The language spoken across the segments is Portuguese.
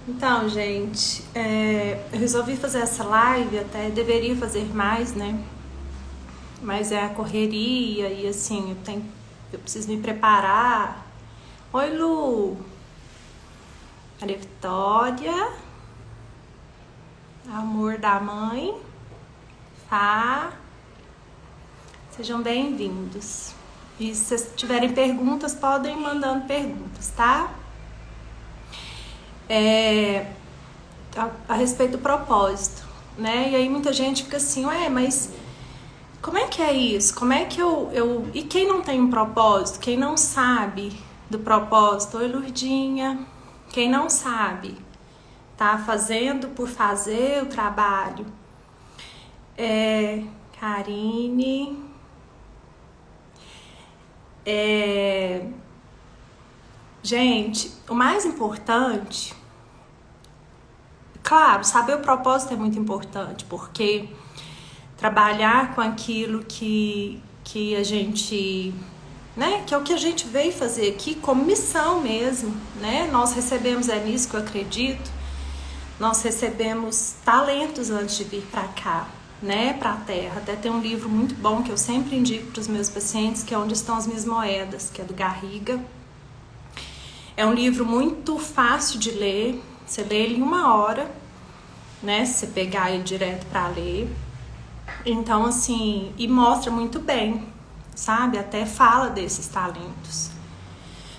Então, gente, eu resolvi fazer essa live, até deveria fazer mais, né? Mas é a correria e assim, eu preciso me preparar. Oi, Lu! Maria Vitória, amor da mãe, Fá, sejam bem-vindos. E se vocês tiverem perguntas, podem ir mandando perguntas, tá? A respeito do propósito, né? E aí muita gente fica assim, ué, mas como é que é isso? Como é que eu... E quem não tem um propósito? Quem não sabe do propósito? Oi, Lurdinha. Quem não sabe, tá fazendo por fazer o trabalho. Karine. Gente, o mais importante... Claro, saber o propósito é muito importante, porque trabalhar com aquilo que a gente, né, que é o que a gente veio fazer aqui como missão mesmo, né? Nós recebemos, é nisso que eu acredito, nós recebemos talentos antes de vir para cá, né, para a Terra. Até tem um livro muito bom que eu sempre indico para os meus pacientes, que é Onde Estão as Minhas Moedas, que é do Garriga. É um livro muito fácil de ler, você lê ele em 1 hora, né, se você pegar ele direto para ler. Então, assim, e mostra muito bem, sabe? Até fala desses talentos.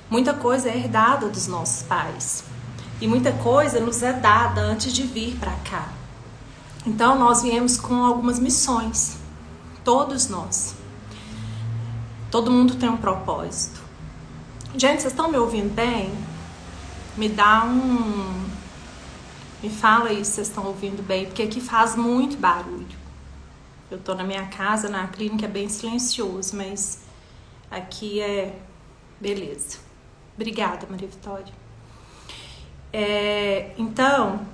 Muita coisa é herdada dos nossos pais. E muita coisa nos é dada antes de vir para cá. Então, nós viemos com algumas missões. Todos nós. Todo mundo tem um propósito. Gente, vocês estão me ouvindo bem? Me fala aí se vocês estão ouvindo bem, porque aqui faz muito barulho. Eu tô na minha casa, na clínica é bem silencioso, mas aqui é beleza. Obrigada, Maria Vitória. Então,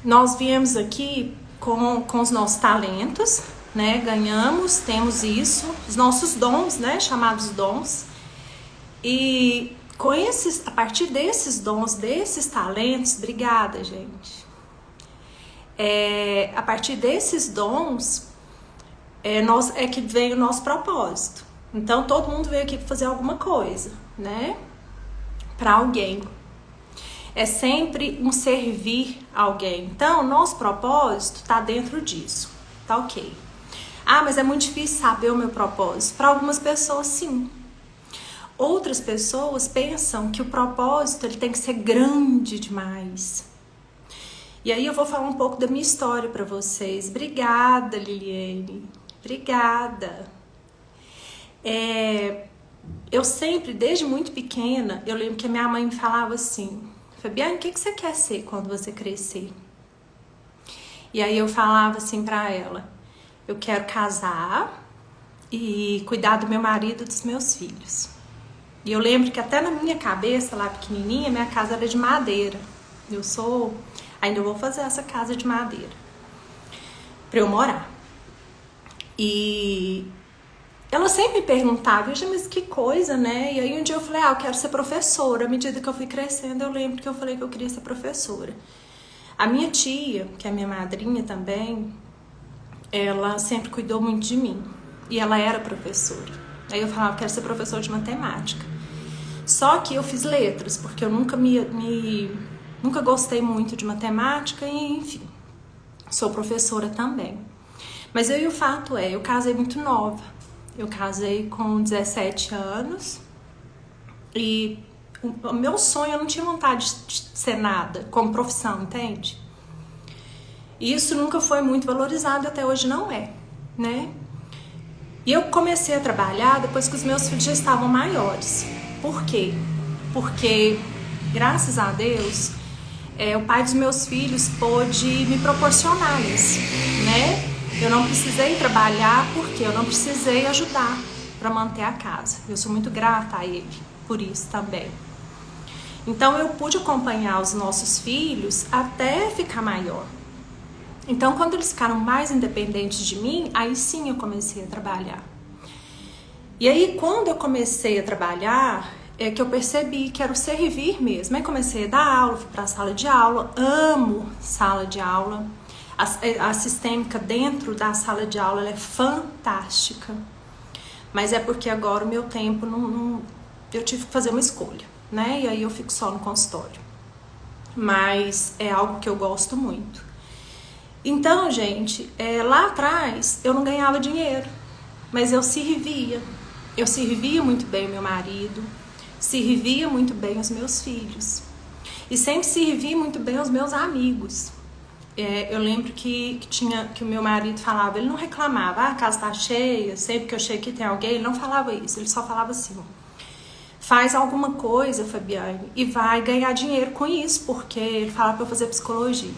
nós viemos aqui com os nossos talentos, né? Ganhamos, temos isso, os nossos dons, né? Chamados dons. E a partir desses dons, desses talentos, obrigada, gente. A partir desses dons, é que vem o nosso propósito. Então, todo mundo veio aqui para fazer alguma coisa, né? Para alguém. É sempre um servir a alguém. Então, nosso propósito está dentro disso. Tá ok. Ah, mas é muito difícil saber o meu propósito. Para algumas pessoas, sim. Outras pessoas pensam que o propósito ele tem que ser grande demais. E aí eu vou falar um pouco da minha história para vocês. Obrigada, Liliane. Obrigada. Eu sempre, desde muito pequena, eu lembro que a minha mãe me falava assim, Fabiane, o que você quer ser quando você crescer? E aí eu falava assim pra ela, eu quero casar e cuidar do meu marido e dos meus filhos. E eu lembro que até na minha cabeça, lá pequenininha, minha casa era de madeira. Ainda vou fazer essa casa de madeira pra eu morar. E ela sempre me perguntava, mas que coisa, né? E aí um dia eu falei, eu quero ser professora. À medida que eu fui crescendo, eu lembro que eu falei que eu queria ser professora. A minha tia, que é minha madrinha também, ela sempre cuidou muito de mim. E ela era professora. Aí eu falava, eu quero ser professora de matemática. Só que eu fiz letras, porque eu nunca gostei muito de matemática e, enfim, sou professora também. Mas o fato eu casei muito nova. Eu casei com 17 anos e o meu sonho, eu não tinha vontade de ser nada como profissão, entende? E isso nunca foi muito valorizado, até hoje não é, né? E eu comecei a trabalhar depois que os meus filhos já estavam maiores. Por quê? Porque, graças a Deus, o pai dos meus filhos pôde me proporcionar isso, né? Eu não precisei trabalhar porque eu não precisei ajudar para manter a casa. Eu sou muito grata a ele por isso também. Então eu pude acompanhar os nossos filhos até ficar maior. Então quando eles ficaram mais independentes de mim, aí sim eu comecei a trabalhar. E aí quando eu comecei a trabalhar, é que eu percebi que era o servir mesmo. Aí comecei a dar aula, fui para a sala de aula, amo sala de aula. A sistêmica dentro da sala de aula ela é fantástica. Mas é porque agora o meu tempo eu tive que fazer uma escolha, né? E aí eu fico só no consultório. Mas é algo que eu gosto muito. Então, gente, lá atrás eu não ganhava dinheiro, mas eu servia. Eu servia muito bem o meu marido, servia muito bem os meus filhos. E sempre servi muito bem os meus amigos. Eu lembro que o meu marido falava, ele não reclamava, a casa tá cheia, sempre que eu chego aqui tem alguém, ele não falava isso, ele só falava assim, faz alguma coisa, Fabiane, e vai ganhar dinheiro com isso, porque ele falava pra eu fazer psicologia.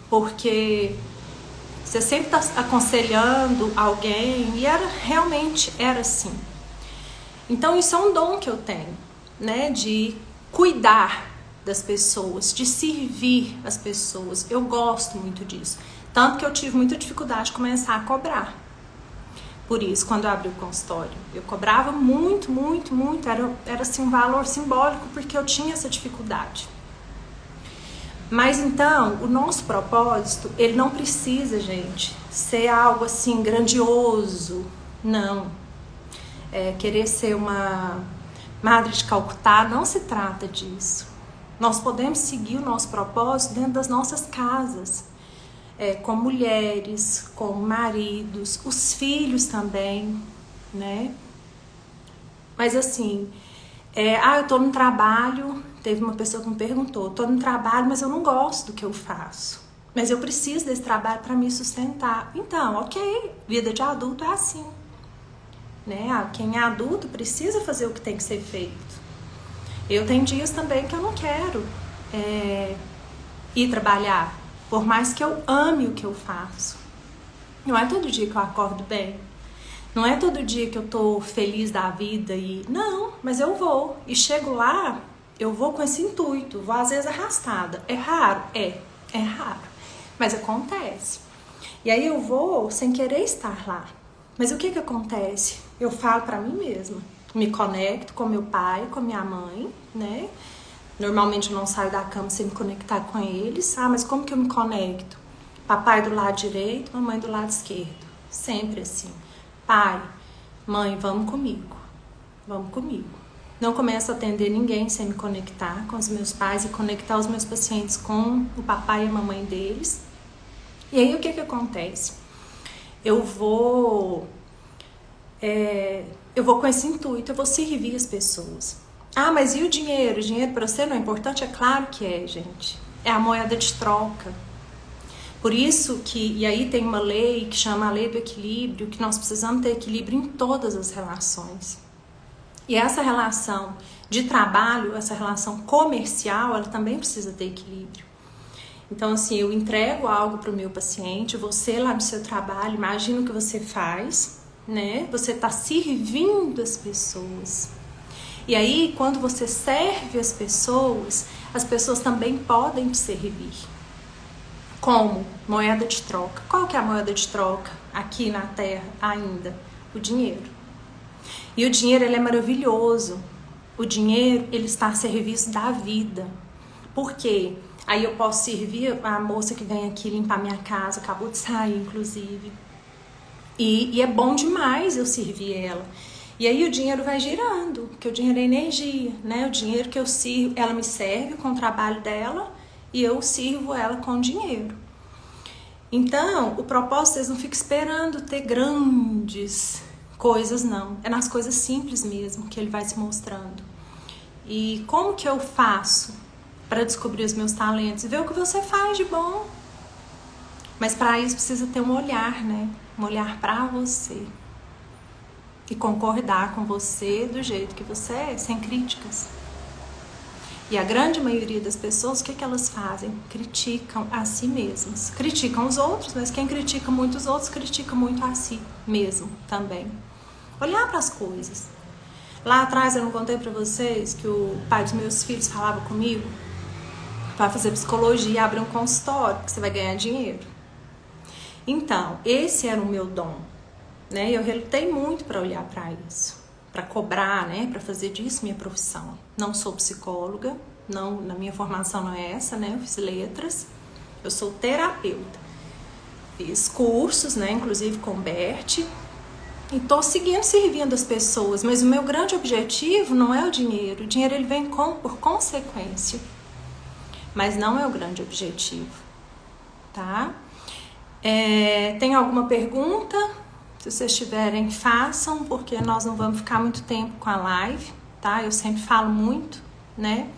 Porque você sempre tá aconselhando alguém, e realmente era assim. Então isso é um dom que eu tenho, né, de cuidar das pessoas, de servir as pessoas. Eu gosto muito disso. Tanto que eu tive muita dificuldade de começar a cobrar. Por isso, quando eu abri o consultório, eu cobrava muito, muito, muito. Era assim um valor simbólico, porque eu tinha essa dificuldade. Mas então, o nosso propósito, ele não precisa, gente, ser algo assim grandioso. Não. Querer ser uma Madre de Calcutá, não se trata disso. Nós podemos seguir o nosso propósito dentro das nossas casas, com mulheres, com maridos, os filhos também, né? Mas assim, eu tô no trabalho, teve uma pessoa que me perguntou, tô no trabalho, mas eu não gosto do que eu faço. Mas eu preciso desse trabalho para me sustentar. Então, ok, vida de adulto é assim, né? Quem é adulto precisa fazer o que tem que ser feito. Eu tenho dias também que eu não quero ir trabalhar, por mais que eu ame o que eu faço. Não é todo dia que eu acordo bem, não é todo dia que eu tô feliz da vida não, mas eu vou. E chego lá, eu vou com esse intuito, vou às vezes arrastada. É raro? É raro, mas acontece. E aí eu vou sem querer estar lá. Mas o que acontece? Eu falo pra mim mesma. Me conecto com meu pai, com minha mãe, né? Normalmente eu não saio da cama sem me conectar com eles. Mas como que eu me conecto? Papai do lado direito, mamãe do lado esquerdo. Sempre assim. Pai, mãe, vamos comigo. Vamos comigo. Não começo a atender ninguém sem me conectar com os meus pais e conectar os meus pacientes com o papai e a mamãe deles. E aí o que acontece? Eu vou com esse intuito, eu vou servir as pessoas. Mas e o dinheiro? O dinheiro para você não é importante? É claro que é, gente. É a moeda de troca. Por isso e aí tem uma lei que chama a lei do equilíbrio, que nós precisamos ter equilíbrio em todas as relações. E essa relação de trabalho, essa relação comercial, ela também precisa ter equilíbrio. Então, assim, eu entrego algo para o meu paciente, você lá no seu trabalho, imagina o que você faz, né? Você está servindo as pessoas. E aí, quando você serve as pessoas também podem te servir. Como? Moeda de troca. Qual que é a moeda de troca aqui na Terra ainda? O dinheiro. E o dinheiro, ele é maravilhoso. O dinheiro, ele está a serviço da vida. Por quê? Aí eu posso servir a moça que vem aqui limpar minha casa, acabou de sair, inclusive. E é bom demais eu servir ela. E aí o dinheiro vai girando, porque o dinheiro é energia, né? O dinheiro que eu sirvo, ela me serve com o trabalho dela e eu sirvo ela com o dinheiro. Então, o propósito, vocês não ficam esperando ter grandes coisas, não. É nas coisas simples mesmo que ele vai se mostrando. E como que eu faço para descobrir os meus talentos? Ver o que você faz de bom. Mas para isso precisa ter um olhar, né? Um olhar para você. E concordar com você do jeito que você é, sem críticas. E a grande maioria das pessoas, o que elas fazem? Criticam a si mesmas. Criticam os outros, mas quem critica muito os outros, critica muito a si mesmo também. Olhar para as coisas. Lá atrás eu não contei para vocês que o pai dos meus filhos falava comigo para fazer psicologia e abrir um consultório, que você vai ganhar dinheiro. Então, esse era o meu dom, né? Eu relutei muito para olhar para isso. para cobrar, né, para fazer disso minha profissão. Não sou psicóloga, não, na minha formação não é essa, né? Eu fiz letras, eu sou terapeuta. Fiz cursos, né, inclusive com Bert, e tô seguindo servindo as pessoas, mas o meu grande objetivo não é o dinheiro ele vem por consequência, mas não é o grande objetivo, tá? Tem alguma pergunta? Se vocês tiverem, façam, porque nós não vamos ficar muito tempo com a live, tá? Eu sempre falo muito, né?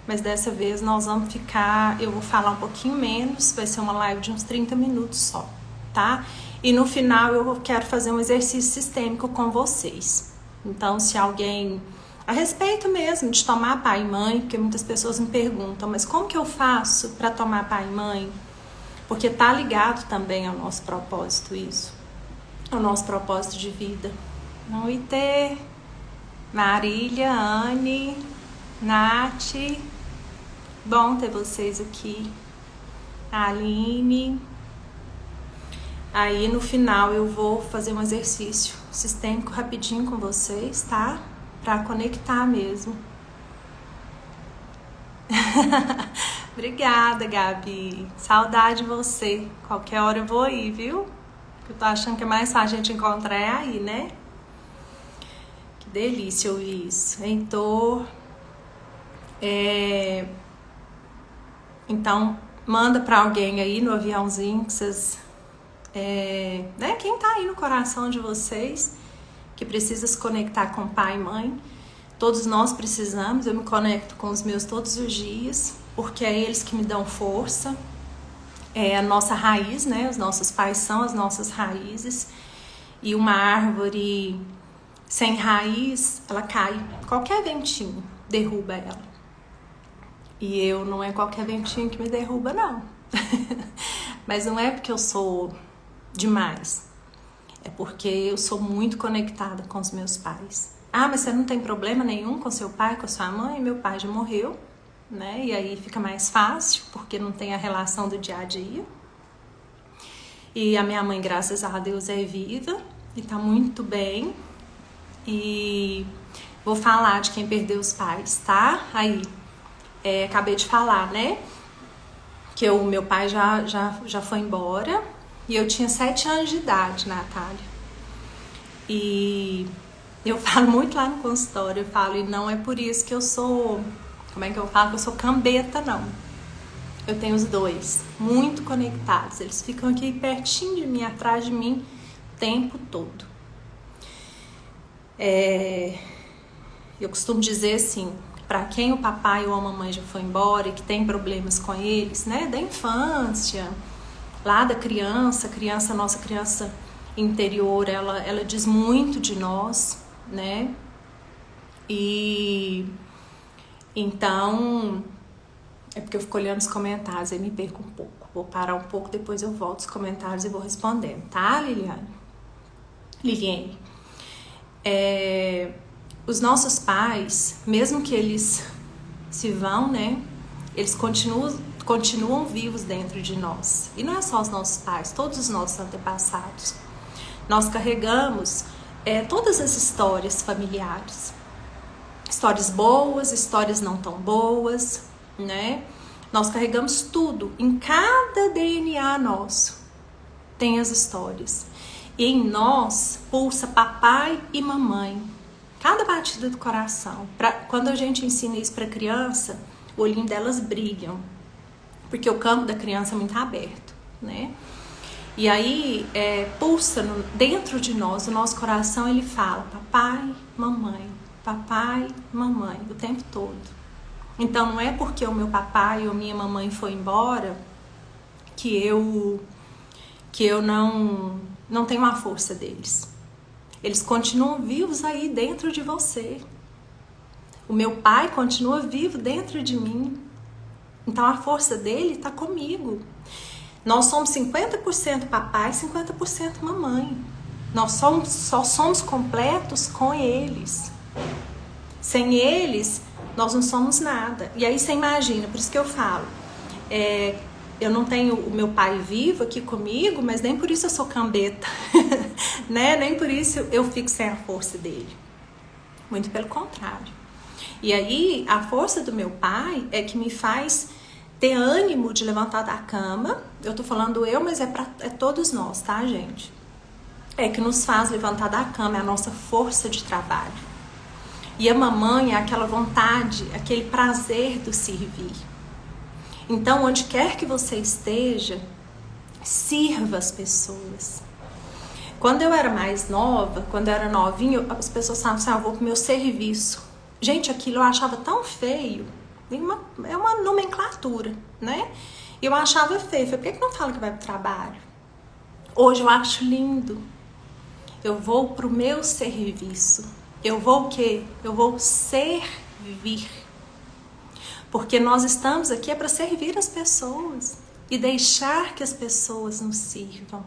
Mas dessa vez nós vamos ficar, eu vou falar um pouquinho menos, vai ser uma live de uns 30 minutos só, tá? E no final eu quero fazer um exercício sistêmico com vocês. Então, se alguém, a respeito mesmo de tomar pai e mãe, porque muitas pessoas me perguntam, mas como que eu faço para tomar pai e mãe? Porque tá ligado também ao nosso propósito isso, ao nosso propósito de vida. Noite, Marília, Anne, Nath, bom ter vocês aqui, Aline. Aí no final eu vou fazer um exercício sistêmico rapidinho com vocês, tá? Pra conectar mesmo. Obrigada, Gabi. Saudade de você. Qualquer hora eu vou aí, viu? Eu tô achando que é mais fácil a gente encontrar aí, né? Que delícia ouvir isso. Heitor. Então, manda pra alguém aí no aviãozinho que vocês... né? Quem tá aí no coração de vocês, que precisa se conectar com pai e mãe. Todos nós precisamos. Eu me conecto com os meus todos os dias, porque é eles que me dão força. É a nossa raiz, né? Os nossos pais são as nossas raízes. E uma árvore sem raiz, ela cai. Qualquer ventinho derruba ela. E não é qualquer ventinho que me derruba, não. Mas não é porque eu sou demais. É porque eu sou muito conectada com os meus pais. Ah, mas você não tem problema nenhum com seu pai, com a sua mãe? Meu pai já morreu, né? E aí fica mais fácil, porque não tem a relação do dia a dia. E a minha mãe, graças a Deus, é viva e tá muito bem. E vou falar de quem perdeu os pais, tá? Aí, acabei de falar, né? Que o meu pai já foi embora. E eu tinha 7 anos de idade, Natália. E eu falo muito lá no consultório, eu falo, e não é por isso que eu sou, como é que eu falo? Que eu sou cambeta, não. Eu tenho os dois, muito conectados. Eles ficam aqui pertinho de mim, atrás de mim, o tempo todo. Eu costumo dizer assim, para quem o papai ou a mamãe já foi embora e que tem problemas com eles, né, da infância, lá da criança, nossa criança interior, ela diz muito de nós, né? E então, é porque eu fico olhando os comentários, aí me perco um pouco. Vou parar um pouco, depois eu volto os comentários e vou respondendo, tá, Liliane? Os nossos pais, mesmo que eles se vão, né? Eles continuam vivos dentro de nós. E não é só os nossos pais, todos os nossos antepassados. Nós carregamos todas as histórias familiares. Histórias boas, histórias não tão boas, né? Nós carregamos tudo. Em cada DNA nosso tem as histórias. E em nós pulsa papai e mamãe. Cada batida do coração. Quando a gente ensina isso para criança, o olhinho delas brilham. Porque o campo da criança é muito aberto, né? E aí, pulsa dentro de nós, o nosso coração, ele fala papai, mamãe, o tempo todo. Então, não é porque o meu papai ou minha mamãe foi embora que eu não tenho a força deles. Eles continuam vivos aí dentro de você. O meu pai continua vivo dentro de mim. Então, a força dele está comigo. Nós somos 50% papai, 50% mamãe. Nós só somos completos com eles. Sem eles, nós não somos nada. E aí você imagina, por isso que eu falo, eu não tenho o meu pai vivo aqui comigo, mas nem por isso eu sou cambeta, né? Nem por isso eu fico sem a força dele. muito pelo contrário. E aí, a força do meu pai é que me faz ter ânimo de levantar da cama. Eu tô falando eu, mas é todos nós, tá, gente? É que nos faz levantar da cama, é a nossa força de trabalho. E a mamãe é aquela vontade, aquele prazer do servir. Então, onde quer que você esteja, sirva as pessoas. Quando eu era mais nova, quando eu era novinha, as pessoas falavam assim, eu vou pro meu serviço. Gente, aquilo eu achava tão feio. É uma nomenclatura, né? Eu achava feio. Falei, por que não fala que vai pro trabalho? Hoje eu acho lindo. Eu vou pro meu serviço. Eu vou o quê? Eu vou servir. Porque nós estamos aqui para servir as pessoas. E deixar que as pessoas nos sirvam.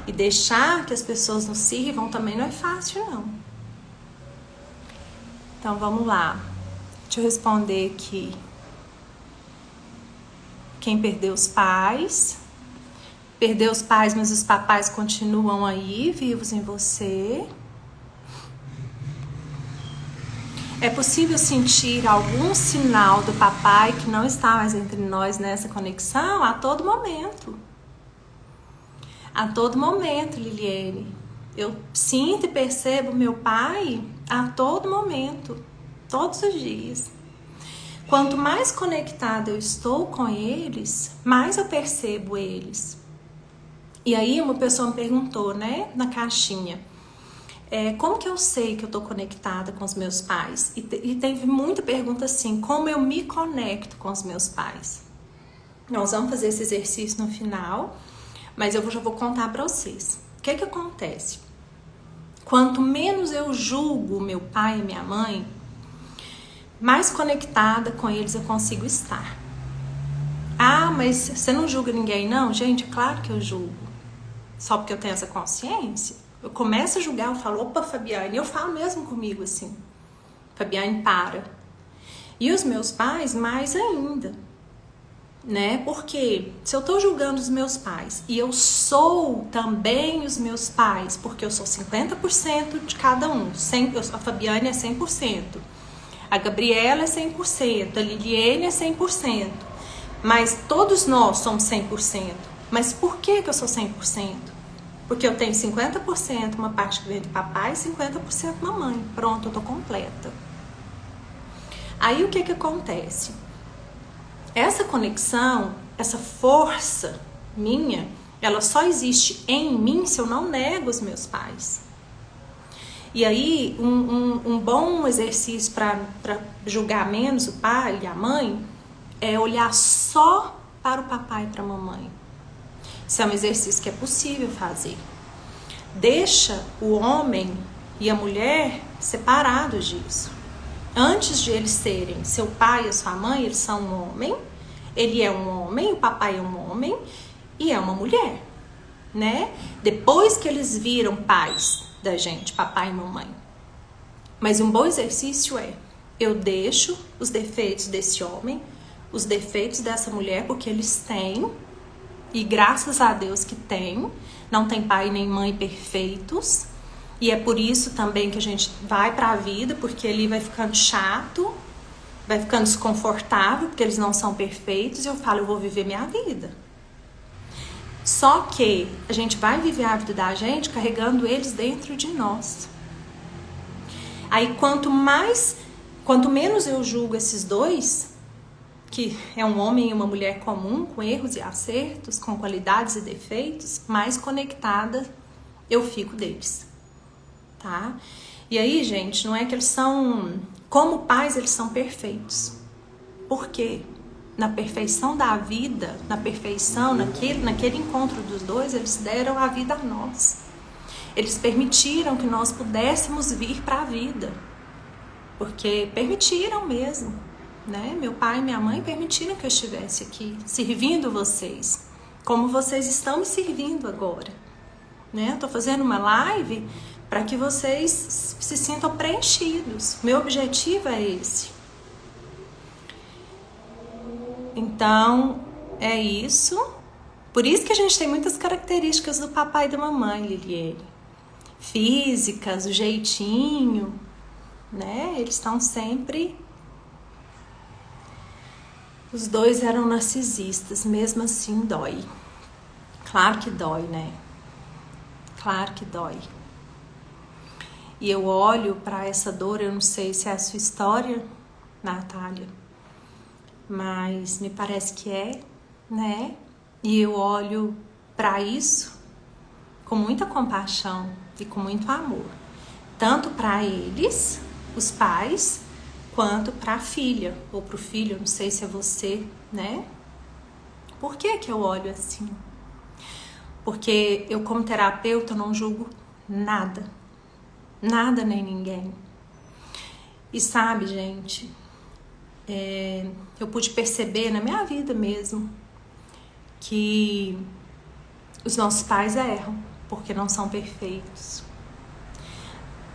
E deixar que as pessoas nos sirvam também não é fácil, não. Então, vamos lá. Deixa eu responder aqui. Quem perdeu os pais. Perdeu os pais, mas os papais continuam aí, vivos em você. É possível sentir algum sinal do papai que não está mais entre nós nessa conexão a todo momento. A todo momento, Liliane. Eu sinto e percebo meu pai a todo momento, todos os dias. Quanto mais conectada eu estou com eles, mais eu percebo eles. E aí uma pessoa me perguntou, né, na caixinha, como que eu sei que eu tô conectada com os meus pais? E teve muita pergunta assim, como eu me conecto com os meus pais? Nós vamos fazer esse exercício no final, mas eu já vou contar para vocês. O que acontece? Quanto menos eu julgo meu pai e minha mãe, mais conectada com eles eu consigo estar. Ah, mas você não julga ninguém, não? Gente, é claro que eu julgo. Só porque eu tenho essa consciência. Eu começo a julgar, eu falo, opa, Fabiane, eu falo mesmo comigo assim. Fabiane, para. E os meus pais, mais ainda. Né? Porque se eu tô julgando os meus pais e eu sou também os meus pais, porque eu sou 50% de cada um, a Fabiane é 100%, a Gabriela é 100%, a Liliane é 100%, mas todos nós somos 100%. Mas por que eu sou 100%? Porque eu tenho 50%, uma parte que vem do papai, e 50% mamãe. Pronto, eu tô completa. Aí o que acontece? Essa conexão, essa força minha, ela só existe em mim se eu não nego os meus pais. E aí, um bom exercício para julgar menos o pai e a mãe é olhar só para o papai e para a mamãe. Isso é um exercício que é possível fazer. Deixa o homem e a mulher separados disso. Antes de eles serem seu pai e sua mãe, eles são um homem. Ele é um homem, o papai é um homem e é uma mulher, né? Depois que eles viram pais da gente, papai e mamãe. Mas um bom exercício é, eu deixo os defeitos desse homem, os defeitos dessa mulher, porque eles têm, e graças a Deus que tem, não tem pai nem mãe perfeitos. E é por isso também que a gente vai para a vida, porque ali vai ficando chato, vai ficando desconfortável, porque eles não são perfeitos. E eu falo, eu vou viver minha vida. Só que a gente vai viver a vida da gente carregando eles dentro de nós. Aí quanto menos eu julgo esses dois, que é um homem e uma mulher comum, com erros e acertos, com qualidades e defeitos, mais conectada eu fico deles. Tá? E aí, gente, não é que eles são, como pais, eles são perfeitos. Por quê? Na perfeição da vida, na perfeição, naquele encontro dos dois, eles deram a vida a nós. Eles permitiram que nós pudéssemos vir para a vida. Porque permitiram mesmo, né? Meu pai e minha mãe permitiram que eu estivesse aqui, servindo vocês, como vocês estão me servindo agora. Né? Eu tô fazendo uma live para que vocês se sintam preenchidos. Meu objetivo é esse. Então, é isso. Por isso que a gente tem muitas características do papai e da mamãe, Liliane. Físicas, o jeitinho, né? Eles estão sempre... Os dois eram narcisistas, mesmo assim dói. Claro que dói, né? Claro que dói. E eu olho para essa dor, eu não sei se é a sua história, Natália, mas me parece que é, né? E eu olho para isso com muita compaixão e com muito amor, tanto para eles, os pais, quanto para a filha ou para o filho, não sei se é você, né? Por que que eu olho assim? Porque eu, como terapeuta, não julgo nada, nada nem ninguém. E sabe, gente, eu pude perceber na minha vida mesmo que os nossos pais erram, porque não são perfeitos.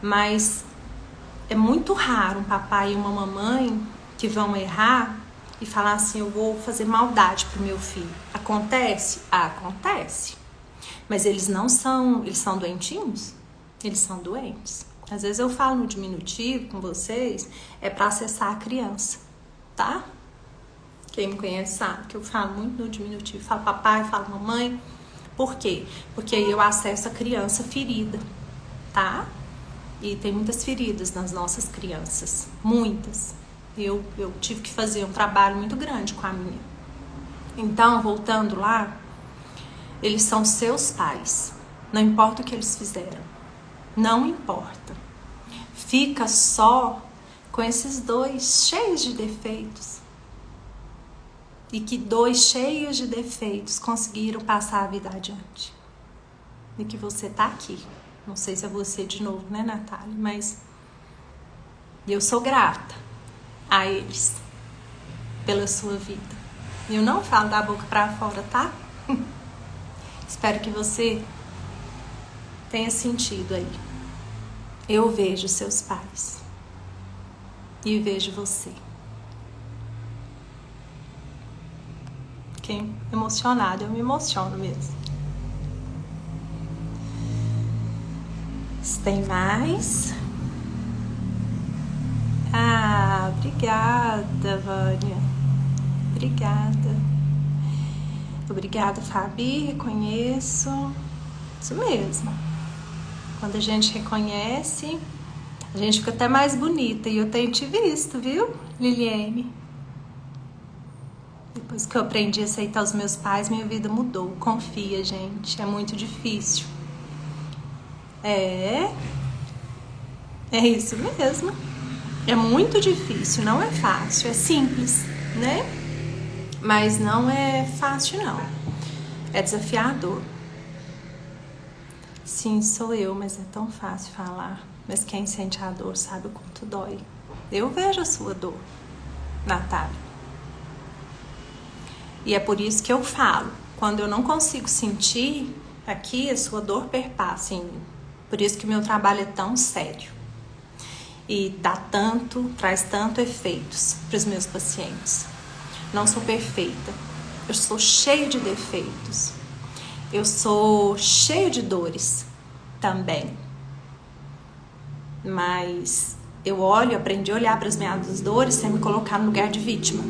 Mas é muito raro um papai e uma mamãe que vão errar e falar assim, eu vou fazer maldade pro meu filho. Acontece? Acontece. Mas eles não são, eles são doentinhos? Eles são doentes. Às vezes eu falo no diminutivo com vocês, é para acessar a criança, tá? Quem me conhece sabe que eu falo muito no diminutivo, falo papai, falo mamãe. Por quê? Porque aí eu acesso a criança ferida, tá? E tem muitas feridas nas nossas crianças, muitas. Eu tive que fazer um trabalho muito grande com a minha. Então, voltando lá, eles são seus pais, não importa o que eles fizeram, não importa. Fica só com esses dois cheios de defeitos. E que dois cheios de defeitos conseguiram passar a vida adiante. E que você tá aqui. Não sei se é você de novo, né, Natália? Mas eu sou grata a eles pela sua vida. Eu não falo da boca pra fora, tá? Espero que você tenha sentido aí. Eu vejo seus pais. E vejo você. Fiquei emocionada, eu me emociono mesmo. Se tem mais? Ah, obrigada, Vânia. Obrigada. Obrigada, Fabi, reconheço. Isso mesmo. Quando a gente reconhece, a gente fica até mais bonita. E eu tenho te visto, viu, Liliane? Depois que eu aprendi a aceitar os meus pais, minha vida mudou. Confia, gente. É muito difícil. É isso mesmo. É muito difícil, não é fácil. É simples, né? Mas não é fácil, não. É desafiador. Sim, sou eu, mas é tão fácil falar. Mas quem sente a dor sabe o quanto dói. Eu vejo a sua dor, Natália. E é por isso que eu falo. Quando eu não consigo sentir aqui, a sua dor perpassa em mim. Por isso que meu trabalho é tão sério. E traz tanto efeitos para os meus pacientes. Não sou perfeita. Eu sou cheia de defeitos. Eu sou cheia de dores também. Mas eu aprendi a olhar para as minhas dores sem me colocar no lugar de vítima.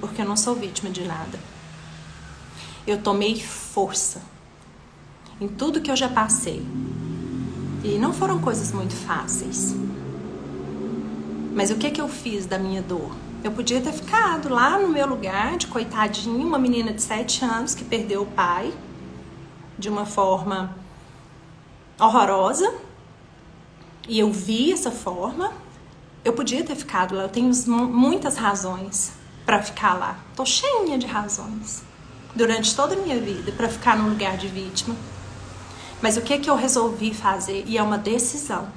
Porque eu não sou vítima de nada. Eu tomei força em tudo que eu já passei. E não foram coisas muito fáceis. Mas o que eu fiz da minha dor? Eu podia ter ficado lá no meu lugar de coitadinha, uma menina de 7 anos que perdeu o pai de uma forma horrorosa. E eu vi essa forma. Eu podia ter ficado lá. Eu tenho muitas razões para ficar lá. Tô cheinha de razões durante toda a minha vida para ficar no lugar de vítima. Mas o que eu resolvi fazer? E é uma decisão,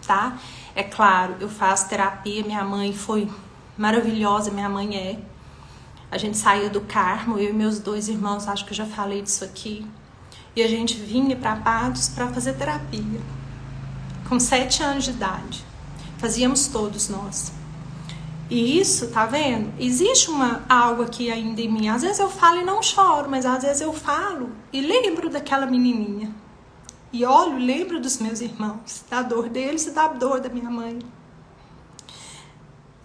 tá? É claro, eu faço terapia, minha mãe foi maravilhosa, minha mãe é. A gente saía do Carmo, eu e meus 2 irmãos, acho que eu já falei disso aqui. E a gente vinha para Patos para fazer terapia. Com 7 anos de idade. Fazíamos todos nós. E isso, tá vendo? Existe algo aqui ainda em mim. Às vezes eu falo e não choro, mas às vezes eu falo e lembro daquela menininha. E olho, lembro dos meus irmãos, da dor deles e da dor da minha mãe.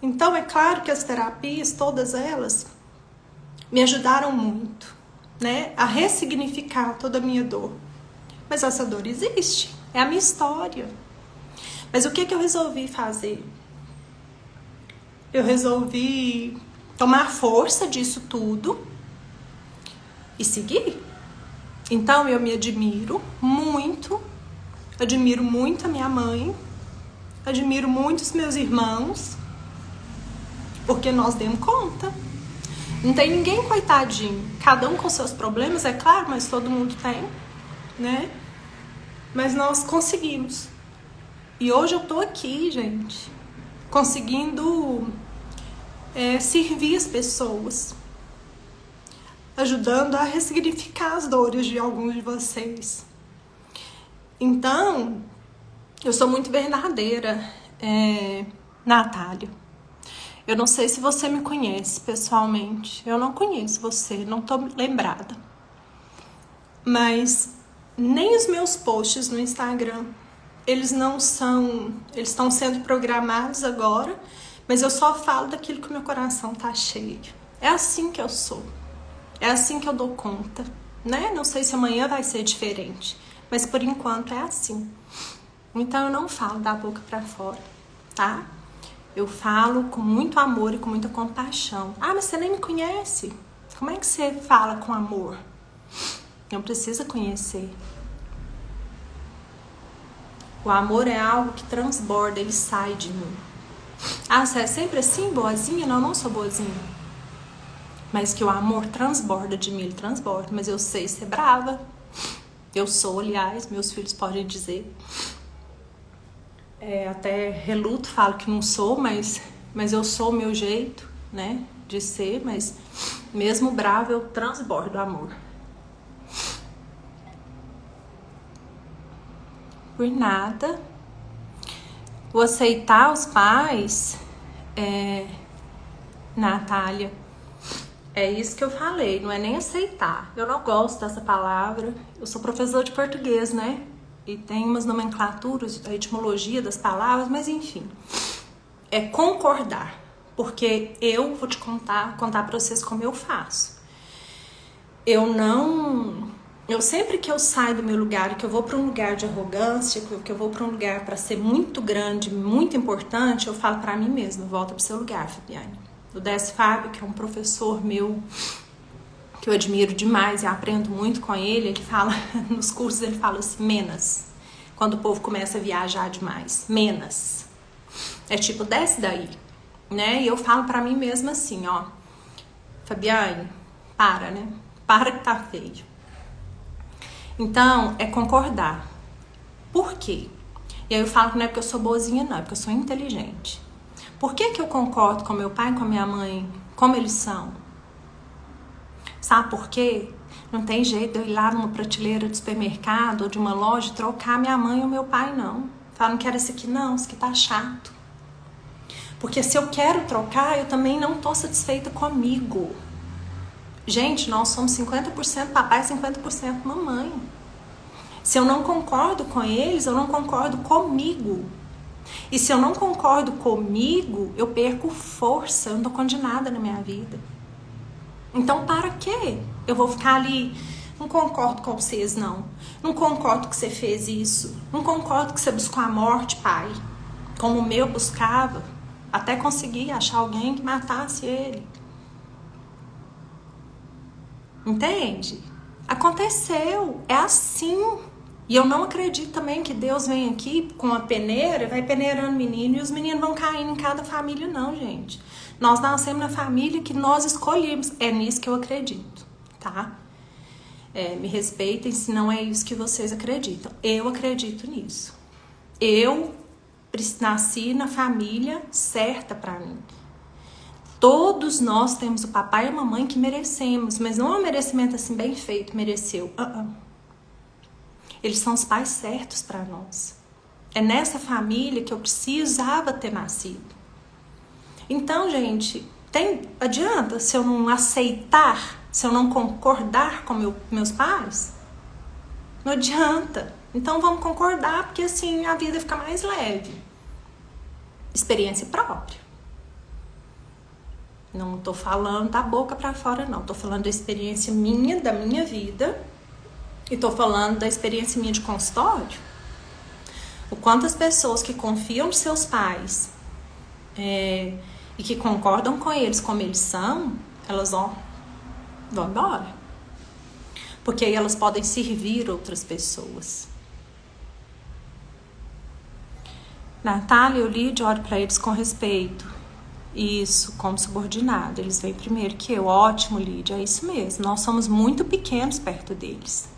Então, é claro que as terapias, todas elas, me ajudaram muito, né, a ressignificar toda a minha dor. Mas essa dor existe, é a minha história. Mas o que eu resolvi fazer? Eu resolvi tomar força disso tudo e seguir. Então eu me admiro muito a minha mãe, admiro muito os meus irmãos, porque nós demos conta. Não tem ninguém coitadinho, cada um com seus problemas, é claro, mas todo mundo tem, né? Mas nós conseguimos. E hoje eu tô aqui, gente, conseguindo servir as pessoas, ajudando a ressignificar as dores de alguns de vocês. Então, eu sou muito verdadeira, Natália. Eu não sei se você me conhece pessoalmente. Eu não conheço você, não tô lembrada. Mas nem os meus posts no Instagram, eles estão sendo programados agora, mas eu só falo daquilo que o meu coração tá cheio. É assim que eu sou. É assim que eu dou conta, né? Não sei se amanhã vai ser diferente, mas por enquanto é assim. Então eu não falo da boca pra fora, tá? Eu falo com muito amor e com muita compaixão. Ah, mas você nem me conhece. Como é que você fala com amor? Não precisa conhecer. O amor é algo que transborda, ele sai de mim. Ah, você é sempre assim, boazinha? Não, eu não sou boazinha. Mas que o amor transborda de mim, ele transborda. Mas eu sei ser brava. Eu sou, aliás, meus filhos podem dizer. Até reluto, falo que não sou, mas eu sou o meu jeito, né, de ser. Mas mesmo brava, eu transbordo amor. Por nada. O aceitar os pais, Natália, é isso que eu falei, não é nem aceitar. Eu não gosto dessa palavra. Eu sou professora de português, né? E tem umas nomenclaturas, a etimologia das palavras, mas enfim. É concordar. Porque eu vou te contar pra vocês como eu faço. Eu sempre que eu saio do meu lugar, que eu vou para um lugar de arrogância, que eu vou para um lugar para ser muito grande, muito importante, eu falo para mim mesma, volta pro seu lugar, Fabiane. O Décio Fábio, que é um professor meu, que eu admiro demais e aprendo muito com ele, ele fala, nos cursos ele fala assim, menos. Quando o povo começa a viajar demais, menos. É tipo, desce daí, né? E eu falo para mim mesma assim, ó, Fabiane, para, né? Para que tá feio. Então, é concordar. Por quê? E aí eu falo que não é porque eu sou boazinha, não, é porque eu sou inteligente. Por que eu concordo com meu pai e com a minha mãe, como eles são? Sabe por quê? Não tem jeito de eu ir lá numa prateleira de supermercado ou de uma loja e trocar minha mãe ou meu pai, não. Fala, não quero esse aqui não, esse aqui tá chato. Porque se eu quero trocar, eu também não tô satisfeita comigo. Gente, nós somos 50% papai e 50% mamãe. Se eu não concordo com eles, eu não concordo comigo. E se eu não concordo comigo, eu perco força, eu não tô condenada na minha vida. Então, para quê? Eu vou ficar ali, não concordo com vocês, não. Não concordo que você fez isso. Não concordo que você buscou a morte, pai. Como o meu buscava, até conseguir achar alguém que matasse ele. Entende? Aconteceu, é assim. E eu não acredito também que Deus vem aqui com a peneira, vai peneirando menino e os meninos vão caindo em cada família, não, gente. Nós nascemos na família que nós escolhemos. É nisso que eu acredito, tá? Me respeitem se não é isso que vocês acreditam. Eu acredito nisso. Eu nasci na família certa pra mim. Todos nós temos o papai e a mamãe que merecemos, mas não é um merecimento assim bem feito, mereceu. Eles são os pais certos para nós. É nessa família que eu precisava ter nascido. Então, gente, adianta se eu não aceitar, se eu não concordar com meus pais? Não adianta. Então vamos concordar, porque assim a vida fica mais leve. Experiência própria. Não tô falando da boca pra fora, não. Tô falando da experiência minha, da minha vida. E tô falando da experiência minha de consultório. O quanto as pessoas que confiam nos seus pais e que concordam com eles como eles são, elas vão embora. Porque aí elas podem servir outras pessoas. Natália, eu li e olho pra eles com respeito. Isso, como subordinado. Eles vêm primeiro que eu. Ótimo, Lídia, é isso mesmo. Nós somos muito pequenos perto deles.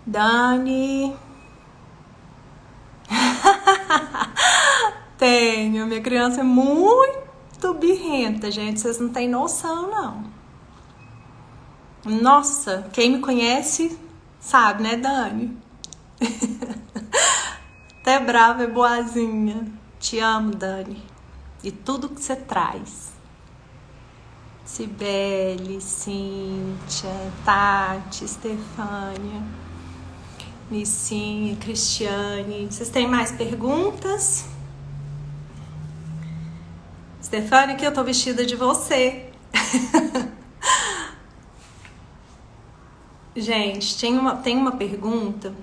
Dani. Tenho. Minha criança é muito birrenta, gente. Vocês não têm noção, não. Nossa, quem me conhece sabe, né, Dani? Até brava é boazinha. Te amo, Dani. E tudo que você traz. Cibele, Cíntia, Tati, Estefânia, Nissinha, Cristiane. Vocês têm mais perguntas? Estefânia, que eu tô vestida de você. Gente, tem uma pergunta.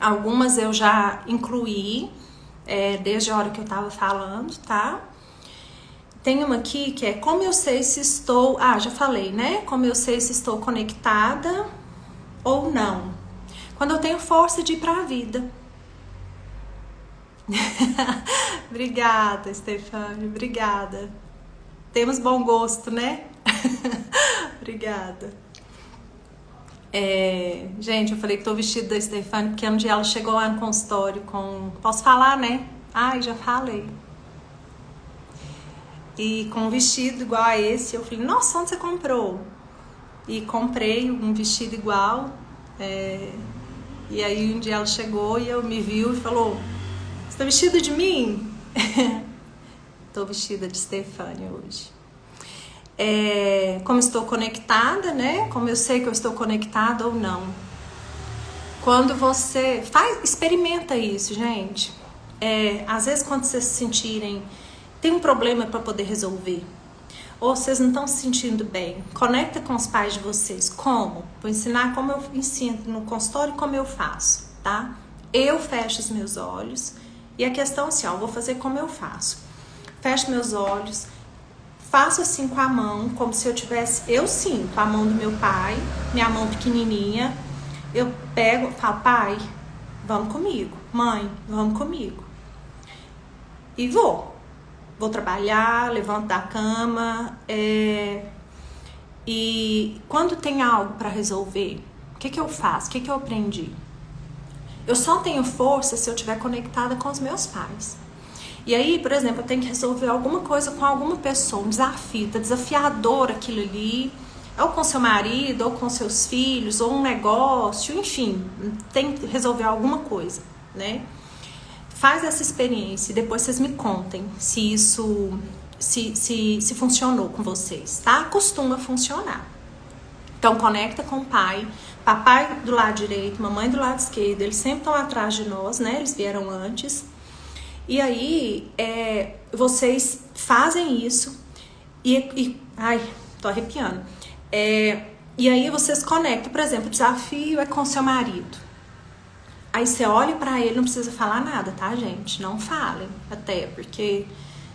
Algumas eu já incluí. Desde a hora que eu tava falando, tá? Tem uma aqui que é como eu sei se estou... já falei, né? Como eu sei se estou conectada ou não. Quando eu tenho força de ir pra vida. Obrigada, Stefania, obrigada. Temos bom gosto, né? Obrigada. Gente, eu falei que tô vestida da Stefania porque um dia ela chegou lá no consultório com... Posso falar, né? Já falei. E com um vestido igual a esse, eu falei, nossa, onde você comprou? E comprei um vestido igual. E aí um dia ela chegou e me viu e falou, você tá vestida de mim? Tô vestida de Stefania hoje. Como estou conectada, né? Como eu sei que eu estou conectada ou não. Quando você experimenta isso, gente. Às vezes quando vocês se sentirem, tem um problema para poder resolver, ou vocês não estão se sentindo bem, conecta com os pais de vocês. Como? Vou ensinar como eu ensino no consultório, como eu faço, tá? Eu fecho os meus olhos e a questão é assim, eu vou fazer como eu faço. Fecho meus olhos. Faço assim com a mão, como se eu sinto a mão do meu pai, minha mão pequenininha. Eu pego, falo, pai, vamos comigo. Mãe, vamos comigo. E vou trabalhar, levanto da cama. E quando tem algo para resolver, o que eu faço? O que eu aprendi? Eu só tenho força se eu estiver conectada com os meus pais. E aí, por exemplo, eu tenho que resolver alguma coisa com alguma pessoa, um desafio, tá desafiador aquilo ali, ou com seu marido, ou com seus filhos, ou um negócio, enfim, tem que resolver alguma coisa, né? Faz essa experiência e depois vocês me contem se isso se funcionou com vocês, tá? Costuma funcionar. Então, conecta com o pai, papai do lado direito, mamãe do lado esquerdo, eles sempre estão atrás de nós, né? Eles vieram antes. E aí, vocês fazem isso ai, tô arrepiando. E aí vocês conectam, por exemplo, o desafio é com seu marido. Aí você olha pra ele, não precisa falar nada, tá, gente? Não falem, até, porque